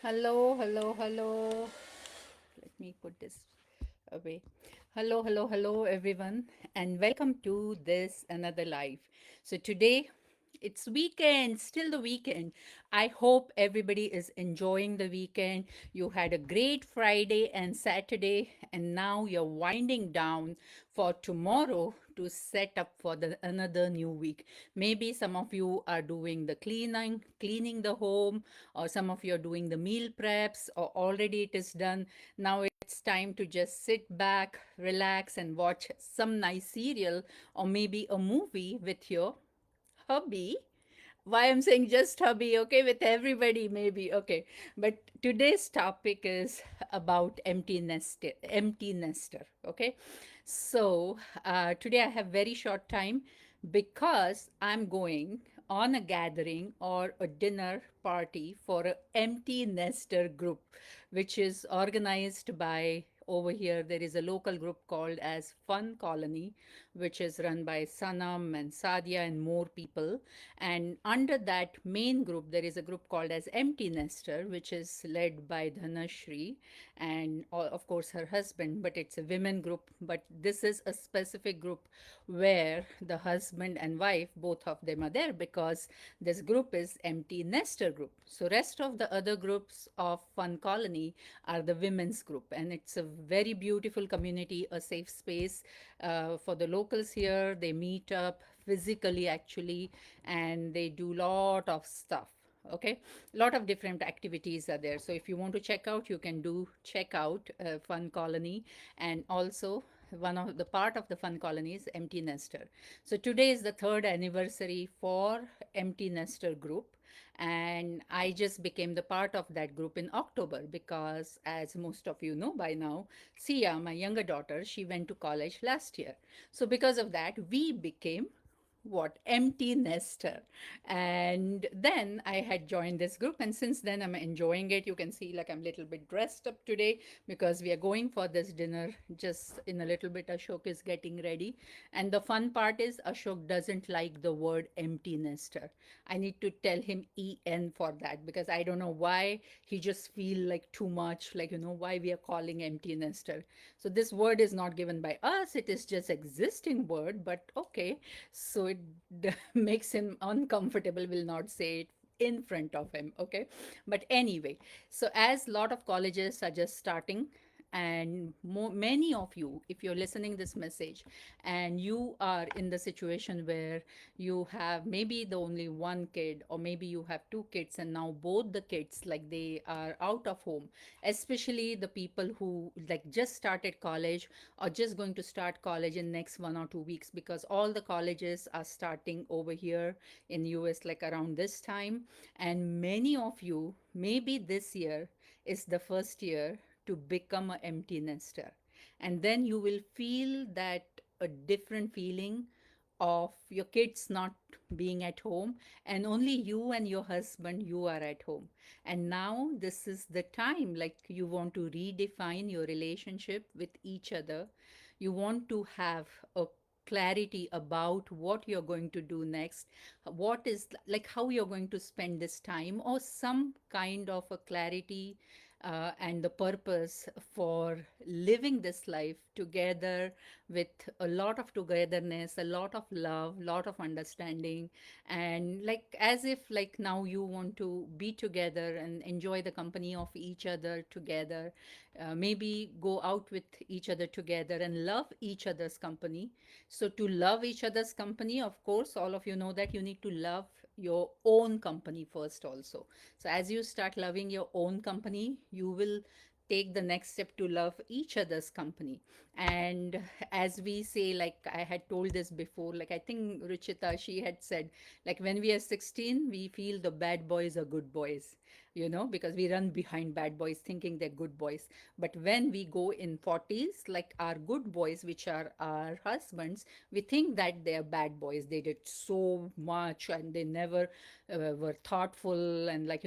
Hello, hello, hello. Let me put this away. Hello, everyone, and welcome to this another live. So, today it's weekend, still the weekend. I hope everybody is enjoying the weekend. You had a great Friday and Saturday, and now you're winding down for tomorrow to set up for the another new week. Maybe some of you are doing the cleaning the home, or some of you are doing the meal preps, or already it is done. Now it's time to just sit back, relax, and watch some nice serial or maybe a movie with your hubby. Why I'm saying just hubby, okay, with everybody maybe, okay. But today's topic is about empty nester, okay. So today I have very short time because I'm going on a gathering or a dinner party for an empty nester group, which is organized by over here. There is a local group called as Fun Colony, which is run by Sanam and Sadia and more people. And under that main group, there is a group called as Empty Nester, which is led by Dhanashri and, of course, her husband. But it's a women group. But this is a specific group where the husband and wife, both of them are there, because this group is Empty Nester group. So rest of the other groups of Fun Colony are the women's group, and it's a very beautiful community, a safe space for the locals here. They meet up physically actually, and they do lot of stuff. Okay, a lot of different activities are there. So if you want to check out, you can do check out Fun Colony. And also one of the part of the Fun Colony is Empty Nester. So today is the third anniversary for Empty Nester group, and I just became the part of that group in October because, as most of you know by now, Sia, my younger daughter, she went to college last year. So because of that, we became what, empty nester. And then I had joined this group, and since then I'm enjoying it. You can see, like, I'm a little bit dressed up today because we are going for this dinner just in a little bit. Ashok is getting ready, and the fun part is Ashok doesn't like the word empty nester. I need to tell him en for that, because I don't know why he just feel like too much, like, why we are calling empty nester. So this word is not given by us, it is just existing word, but okay. So it makes him uncomfortable, will not say it in front of him, okay. But anyway, so as lot of colleges are just starting, and many of you, if you're listening this message and you are in the situation where you have maybe the only one kid, or maybe you have two kids, and now both the kids, like, they are out of home, especially the people who, like, just started college or just going to start college in next 1 or 2 weeks, because all the colleges are starting over here in US like around this time. And many of you, maybe this year is the first year to become an empty nester, and then you will feel that a different feeling of your kids not being at home, and only you and your husband, you are at home. And now this is the time, like, you want to redefine your relationship with each other. You want to have a clarity about what you're going to do next, what is, like, how you're going to spend this time, or some kind of a clarity and the purpose for living this life together, with a lot of togetherness, a lot of love, lot of understanding, and, like, as if, like, now you want to be together and enjoy the company of each other together. Maybe go out with each other together and love each other's company. So to love each other's company, of course, all of you know that you need to love your own company first also. So as you start loving your own company, you will take the next step to love each other's company. And as we say, like, I had told this before, like, I think Ruchita, she had said, like, when we are 16, we feel the bad boys are good boys, because we run behind bad boys thinking they're good boys. But when we go in 40s, like, our good boys, which are our husbands, we think that they are bad boys. They did so much and they never were thoughtful, and, like,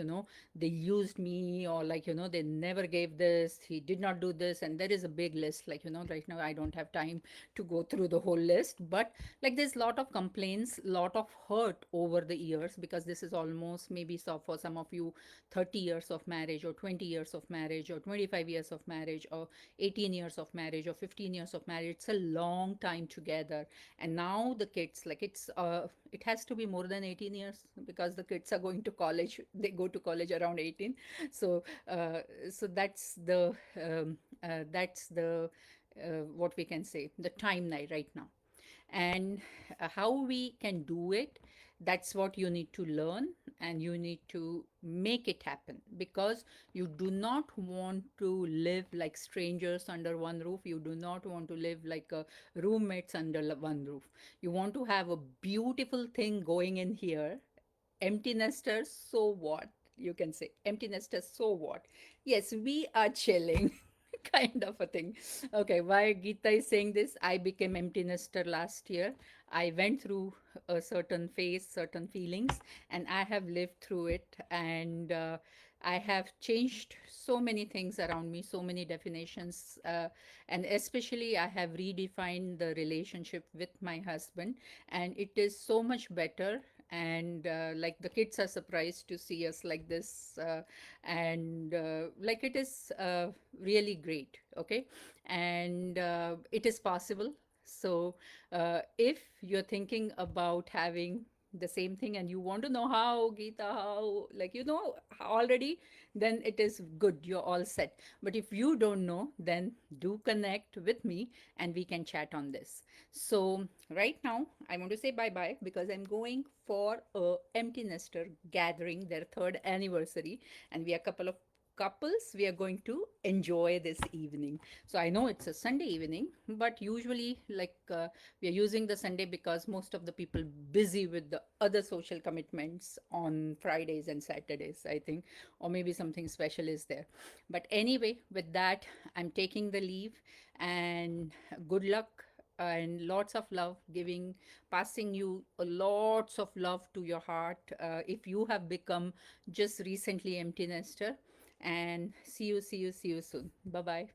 they used me, or, like, they never gave this, he did not do this, and there is a big list, like, right now I don't have time to go through the whole list. But, like, there's a lot of complaints, lot of hurt over the years, because this is almost maybe, so for some of you, 30 years of marriage or 20 years of marriage or 25 years of marriage or 18 years of marriage or 15 years of marriage. It's a long time together. And now the kids, like it has to be more than 18 years because the kids are going to college. They go to college around 18. So so that's the what we can say, the timeline right now. And how we can do it, that's what you need to learn, and you need to make it happen, because you do not want to live like strangers under one roof. You do not want to live like roommates under one roof. You want to have a beautiful thing going in here. Empty nesters, so what? You can say empty nesters, so what? Yes, we are chilling. Kind of a thing. Okay, why Geeta is saying this? I became empty nester last year. I went through a certain phase, certain feelings, and I have lived through it. And I have changed so many things around me, so many definitions. And especially, I have redefined the relationship with my husband, and it is so much better. And like the kids are surprised to see us like this. And like it is really great. Okay. And it is possible. So if you're thinking about having the same thing and you want to know how, Geeta, how, like, already, then it is good, you're all set. But if you don't know, then do connect with me and we can chat on this. So right now I want to say bye bye, because I'm going for a empty nester gathering, their third anniversary, and we are a couple of couples. We are going to enjoy this evening. So I know it's a Sunday evening, but usually, like, we are using the Sunday because most of the people busy with the other social commitments on Fridays and Saturdays, I think, or maybe something special is there. But anyway, with that, I'm taking the leave, and good luck and lots of love, giving, passing you a lots of love to your heart. If you have become just recently empty nester, and see you soon. Bye bye.